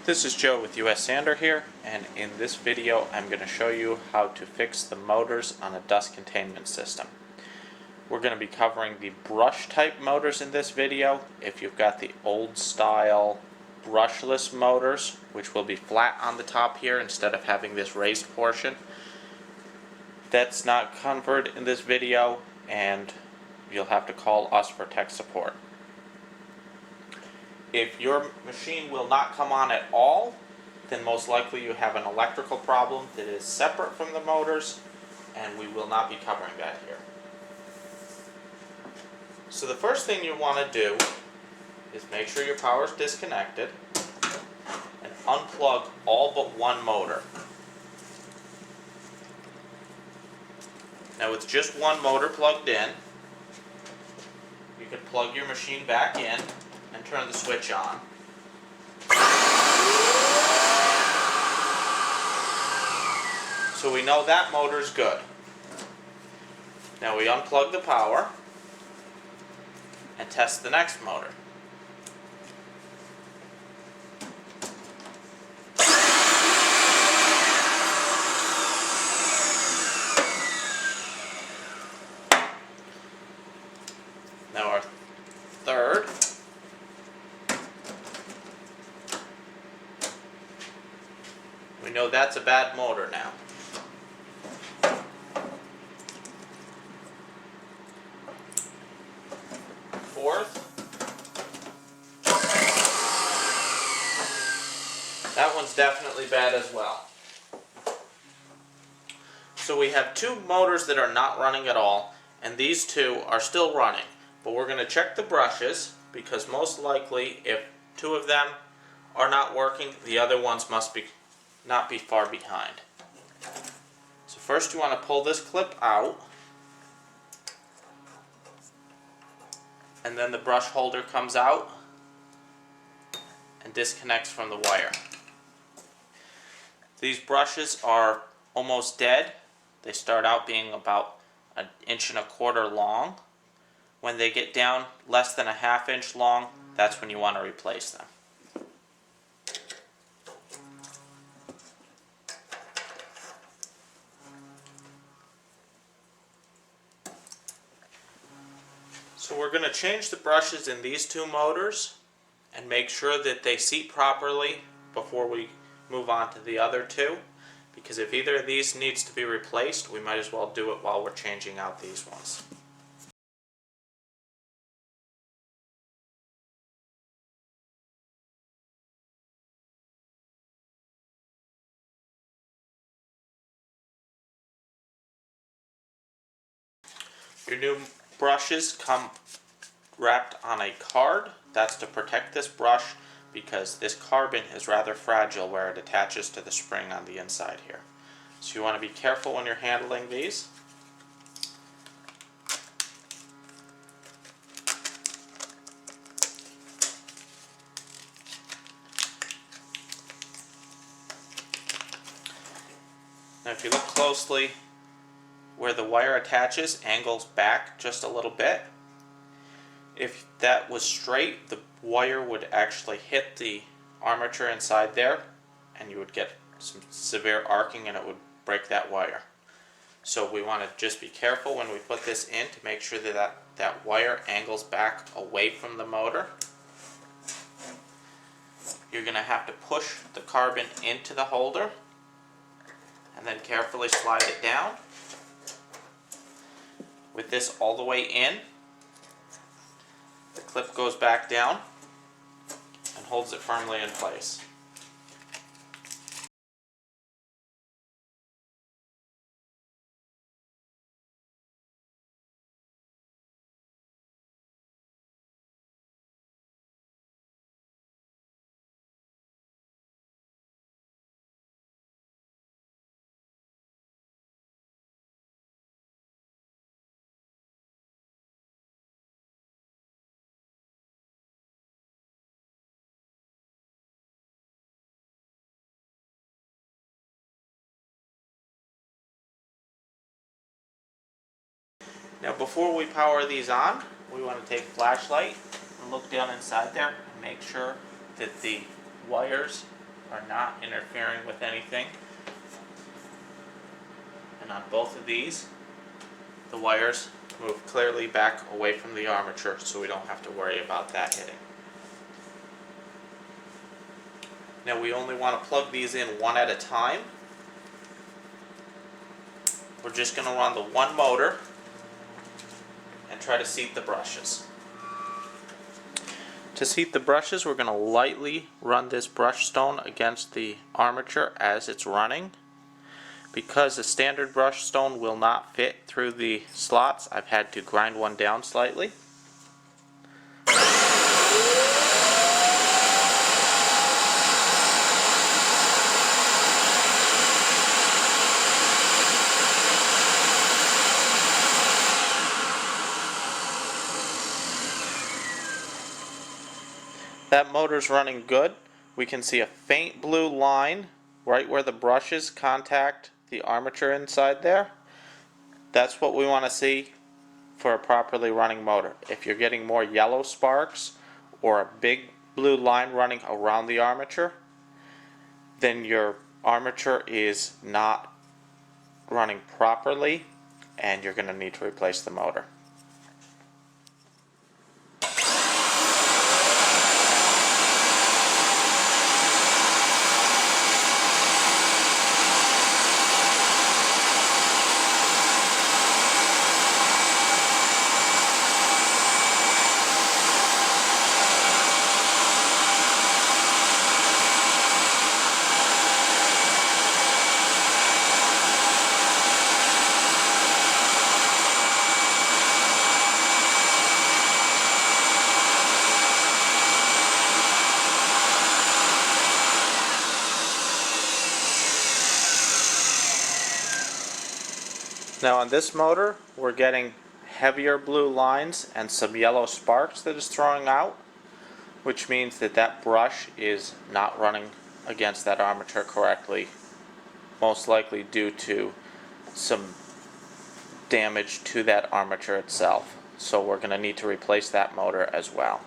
This is Joe with US Sander here, and in this video I'm going to show you how to fix the motors on a dust containment system. We're going to be covering the brush type motors in this video. If you've got the old style brushless motors, which will be flat on the top here instead of having this raised portion, that's not covered in this video, and you'll have to call us for tech support. If your machine will not come on at all, then most likely you have an electrical problem that is separate from the motors, and we will not be covering that here. So the first thing you want to do is make sure your power is disconnected and unplug all but one motor. Now with just one motor plugged in, you can plug your machine back in and turn the switch on. So we know that motor's good. Now we unplug the power and test the next motor. Now our third. We know that's a bad motor now. Fourth. That one's definitely bad as well. So we have two motors that are not running at all, and these two are still running. But we're going to check the brushes, because most likely if two of them are not working, the other ones must not be far behind. So first you want to pull this clip out, and then the brush holder comes out and disconnects from the wire. These brushes are almost dead. They start out being about 1.25 inches long. When they get down less than 1/2 inch long, that's when you want to replace them. So we're going to change the brushes in these two motors and make sure that they seat properly before we move on to the other two, because if either of these needs to be replaced, we might as well do it while we're changing out these ones. Your new brushes come wrapped on a card. That's to protect this brush, because this carbon is rather fragile where it attaches to the spring on the inside here. So you want to be careful when you're handling these. Now if you look closely, where the wire attaches angles back just a little bit. If that was straight, the wire would actually hit the armature inside there, and you would get some severe arcing and it would break that wire. So we want to just be careful when we put this in to make sure that that wire angles back away from the motor. You're going to have to push the carbon into the holder and then carefully slide it down. With this all the way in, the clip goes back down and holds it firmly in place. Now before we power these on, we want to take a flashlight and look down inside there and make sure that the wires are not interfering with anything. And on both of these, the wires move clearly back away from the armature, so we don't have to worry about that hitting. Now we only want to plug these in one at a time. We're just going to run the one motor and try to seat the brushes. To seat the brushes, we're going to lightly run this brush stone against the armature as it's running. Because a standard brush stone will not fit through the slots, I've had to grind one down slightly. That motor's running good. We can see a faint blue line right where the brushes contact the armature inside there. That's what we want to see for a properly running motor. If you're getting more yellow sparks or a big blue line running around the armature, then your armature is not running properly and you're going to need to replace the motor. Now on this motor, we're getting heavier blue lines and some yellow sparks that is throwing out, which means that that brush is not running against that armature correctly, most likely due to some damage to that armature itself. So we're going to need to replace that motor as well.